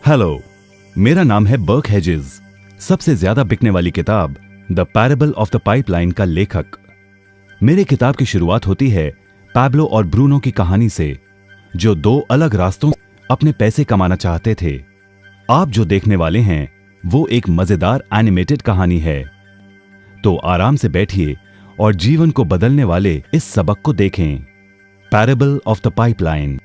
Hello, मेरा नाम है बर्क हेजेस। सबसे ज्यादा बिकने वाली किताब the parable of the pipeline का लेखक। मेरे किताब की शुरुआत होती है पैब्लो और ब्रूनो की कहानी से, जो दो अलग रास्तों अपने पैसे कमाना चाहते थे। आप जो देखने वाले हैं वो एक मजेदार एनिमेटेड कहानी है। तो आराम से बैठिए और जीवन को बदलने वाले इस सबक को देखें, पैराबल ऑफ द पाइपलाइन।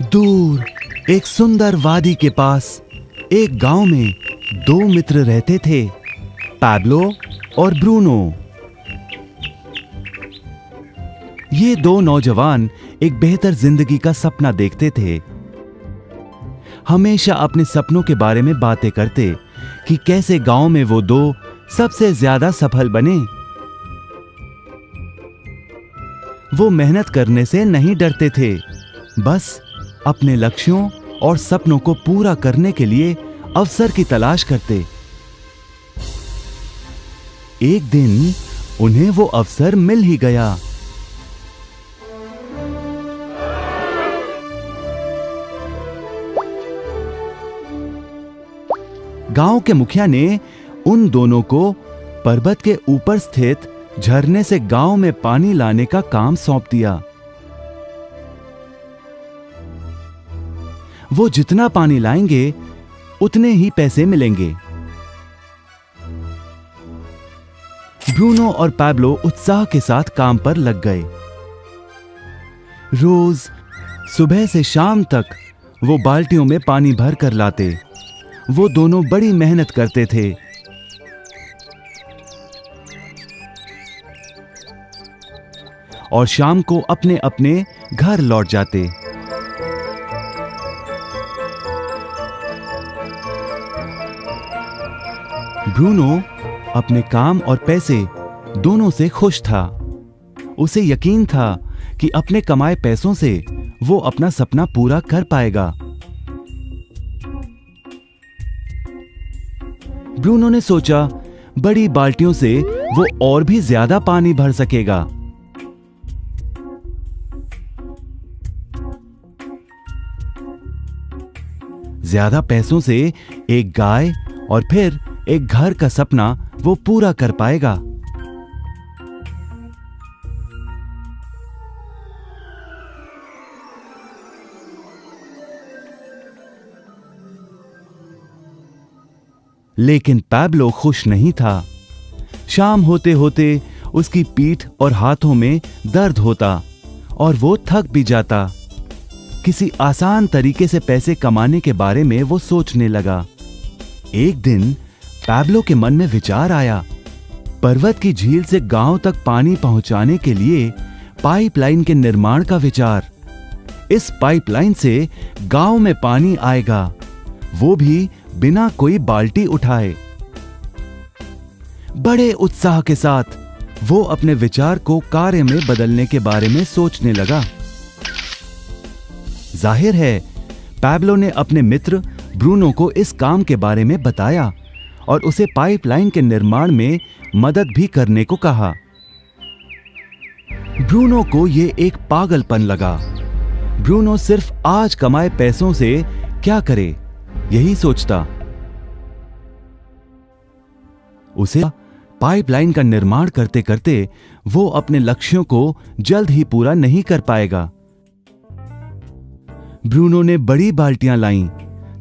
दूर एक सुंदर वादी के पास एक गांव में दो मित्र रहते थे, पैब्लो और ब्रूनो। ये दो नौजवान एक बेहतर जिंदगी का सपना देखते थे। हमेशा अपने सपनों के बारे में बातें करते कि कैसे गांव में वो दो सबसे ज्यादा सफल बने। वो मेहनत करने से नहीं डरते थे, बस अपने लक्ष्यों और सपनों को पूरा करने के लिए अवसर की तलाश करते। एक दिन उन्हें वो अवसर मिल ही गया। गांव के मुखिया ने उन दोनों को पर्वत के ऊपर स्थित झरने से गांव में पानी लाने का काम सौंप दिया। वो जितना पानी लाएंगे उतने ही पैसे मिलेंगे। ब्रूनो और पैब्लो उत्साह के साथ काम पर लग गए। रोज सुबह से शाम तक वो बाल्टियों में पानी भर कर लाते। वो दोनों बड़ी मेहनत करते थे। और शाम को अपने अपने घर लौट जाते। ब्रूनो अपने काम और पैसे दोनों से खुश था। उसे यकीन था कि अपने कमाए पैसों से वो अपना सपना पूरा कर पाएगा। ब्रूनो ने सोचा बड़ी बाल्टियों से वो और भी ज्यादा पानी भर सकेगा। ज्यादा पैसों से एक गाय और फिर एक घर का सपना वो पूरा कर पाएगा। लेकिन पैब्लो खुश नहीं था। शाम होते होते उसकी पीठ और हाथों में दर्द होता और वो थक भी जाता। किसी आसान तरीके से पैसे कमाने के बारे में वो सोचने लगा। एक दिन पैब्लो के मन में विचार आया, पर्वत की झील से गांव तक पानी पहुंचाने के लिए पाइपलाइन के निर्माण का विचार। इस पाइपलाइन से गांव में पानी आएगा, वो भी बिना कोई बाल्टी उठाए। बड़े उत्साह के साथ वो अपने विचार को कार्य में बदलने के बारे में सोचने लगा। जाहिर है पैब्लो ने अपने मित्र ब्रूनो को इस काम के बारे में बताया और उसे पाइपलाइन के निर्माण में मदद भी करने को कहा। ब्रूनो को यह एक पागलपन लगा। ब्रूनो सिर्फ आज कमाए पैसों से क्या करे, यही सोचता। उसे पाइपलाइन का निर्माण करते करते वो अपने लक्ष्यों को जल्द ही पूरा नहीं कर पाएगा। ब्रूनो ने बड़ी बाल्टियां लाईं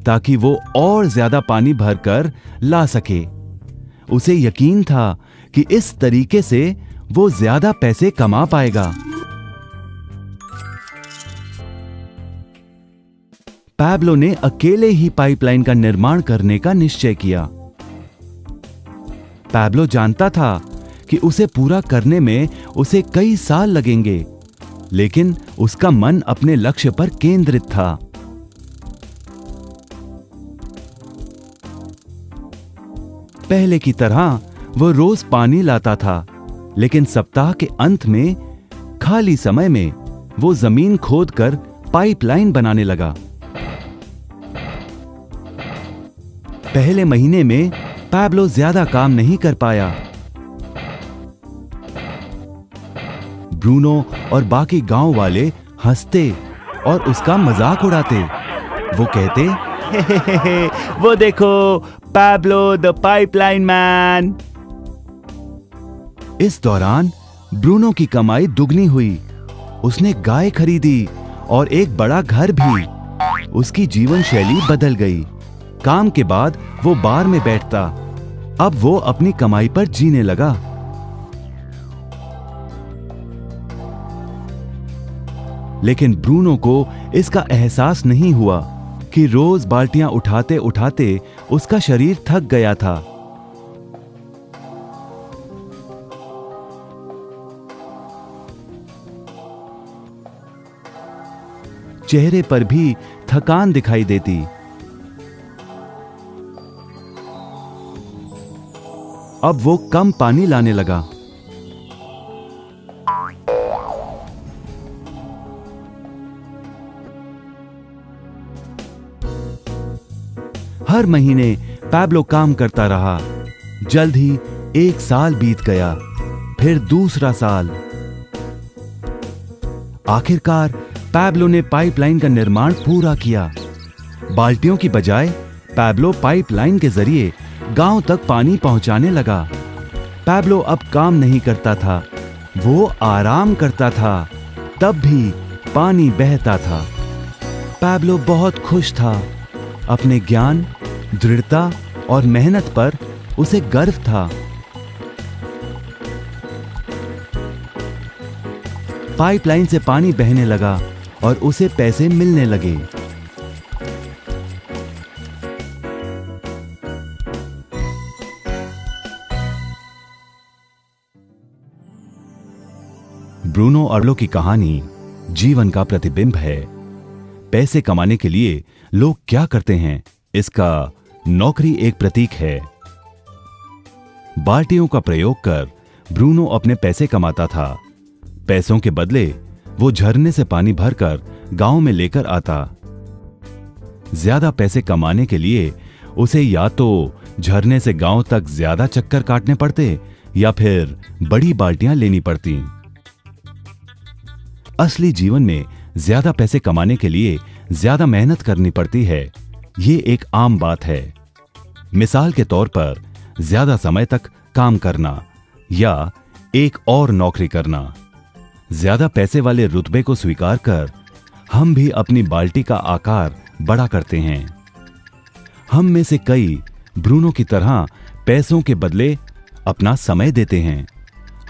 ताकि वो और ज्यादा पानी भरकर ला सके। उसे यकीन था कि इस तरीके से वो ज्यादा पैसे कमा पाएगा। पैब्लो ने अकेले ही पाइपलाइन का निर्माण करने का निश्चय किया। पैब्लो जानता था कि उसे पूरा करने में उसे कई साल लगेंगे, लेकिन उसका मन अपने लक्ष्य पर केंद्रित था। पहले की तरह वो रोज पानी लाता था, लेकिन सप्ताह के अंत में खाली समय में वो जमीन खोदकर पाइपलाइन बनाने लगा। पहले महीने में पैब्लो ज्यादा काम नहीं कर पाया। ब्रूनो और बाकी गांव वाले हंसते और उसका मजाक उड़ाते। वो कहते, हे, वो देखो, पैब्लो द पाइपलाइन मैन। इस दौरान ब्रूनो की कमाई दुगनी हुई। उसने गाय खरीदी और एक बड़ा घर भी। उसकी जीवन शैली बदल गई। काम के बाद वो बार में बैठता। अब वो अपनी कमाई पर जीने लगा। लेकिन ब्रूनो को इसका एहसास नहीं हुआ कि रोज बाल्टियां उठाते उठाते उसका शरीर थक गया था। चेहरे पर भी थकान दिखाई देती। अब वो कम पानी लाने लगा। हर महीने पैब्लो काम करता रहा। जल्द ही 1 साल बीत गया, फिर दूसरा साल। आखिरकार पैब्लो ने पाइपलाइन का निर्माण पूरा किया। बाल्टियों की बजाय पैब्लो पाइपलाइन के जरिए गांव तक पानी पहुंचाने लगा। पैब्लो अब काम नहीं करता था, वो आराम करता था। तब भी पानी बहता था। पैब्लो बहुत खुश था। अपने ज्ञान, दृढ़ता और मेहनत पर उसे गर्व था। पाइपलाइन से पानी बहने लगा और उसे पैसे मिलने लगे। ब्रूनो अर्लो की कहानी जीवन का प्रतिबिंब है। पैसे कमाने के लिए लोग क्या करते हैं, इसका नौकरी एक प्रतीक है। बाल्टियों का प्रयोग कर ब्रूनो अपने पैसे कमाता था। पैसों के बदले वो झरने से पानी भरकर गांव में लेकर आता। ज्यादा पैसे कमाने के लिए उसे या तो झरने से गांव तक ज्यादा चक्कर काटने पड़ते या फिर बड़ी बाल्टियां लेनी पड़ती। असली जीवन में ज्यादा पैसे कमाने के लिए ज्यादा मेहनत करनी पड़ती है। ये एक आम बात है। मिसाल के तौर पर ज्यादा समय तक काम करना या एक और नौकरी करना। ज्यादा पैसे वाले रुतबे को स्वीकार कर हम भी अपनी बाल्टी का आकार बड़ा करते हैं। हम में से कई ब्रूनो की तरह पैसों के बदले अपना समय देते हैं।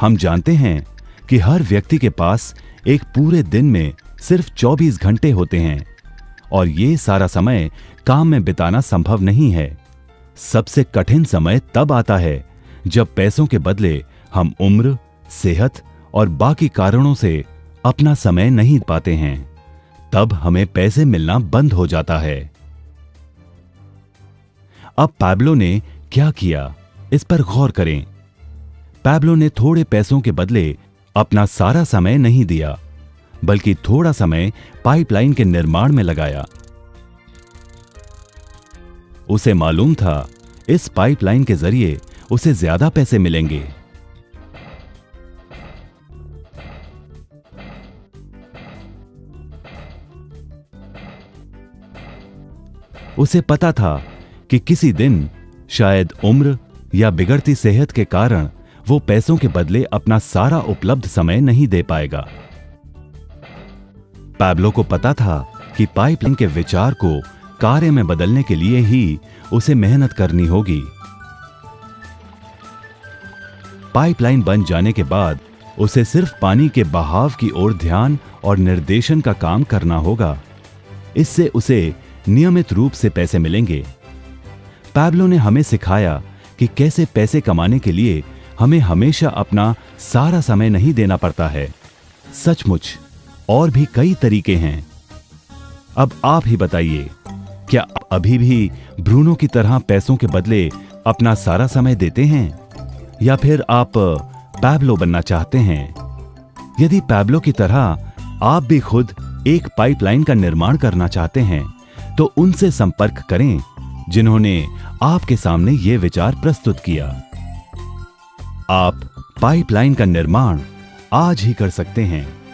हम जानते हैं कि हर व्यक्ति के पास एक पूरे दिन में सिर्फ 24 घंटे होते हैं और ये सारा समय काम में बिताना संभव नहीं है। सबसे कठिन समय तब आता है जब पैसों के बदले हम उम्र, सेहत और बाकी कारणों से अपना समय नहीं पाते हैं। तब हमें पैसे मिलना बंद हो जाता है। अब पैब्लो ने क्या किया, इस पर गौर करें। पैब्लो ने थोड़े पैसों के बदले अपना सारा समय नहीं दिया, बल्कि थोड़ा समय पाइपलाइन के निर्माण में लगाया। उसे मालूम था इस पाइपलाइन के जरिए उसे ज्यादा पैसे मिलेंगे। उसे पता था कि किसी दिन शायद उम्र या बिगड़ती सेहत के कारण वो पैसों के बदले अपना सारा उपलब्ध समय नहीं दे पाएगा। पैब्लो को पता था कि पाइपलाइन के विचार को कार्य में बदलने के लिए ही उसे मेहनत करनी होगी। पाइपलाइन बन जाने के बाद उसे सिर्फ पानी के बहाव की ओर ध्यान और निर्देशन का काम करना होगा। इससे उसे नियमित रूप से पैसे मिलेंगे। पैब्लो ने हमें सिखाया कि कैसे पैसे कमाने के लिए हमें हमेशा अपना सारा समय नहीं देना पड़ता है। सचमुच और भी कई तरीके हैं। अब आप ही बताइए, क्या आप अभी भी ब्रूनो की तरह पैसों के बदले अपना सारा समय देते हैं या फिर आप पैब्लो बनना चाहते हैं? यदि पैब्लो की तरह आप भी खुद एक पाइपलाइन का निर्माण करना चाहते हैं तो उनसे संपर्क करें जिन्होंने आपके सामने ये विचार प्रस्तुत किया। आप पाइपलाइन का निर्माण आज ही कर सकते हैं।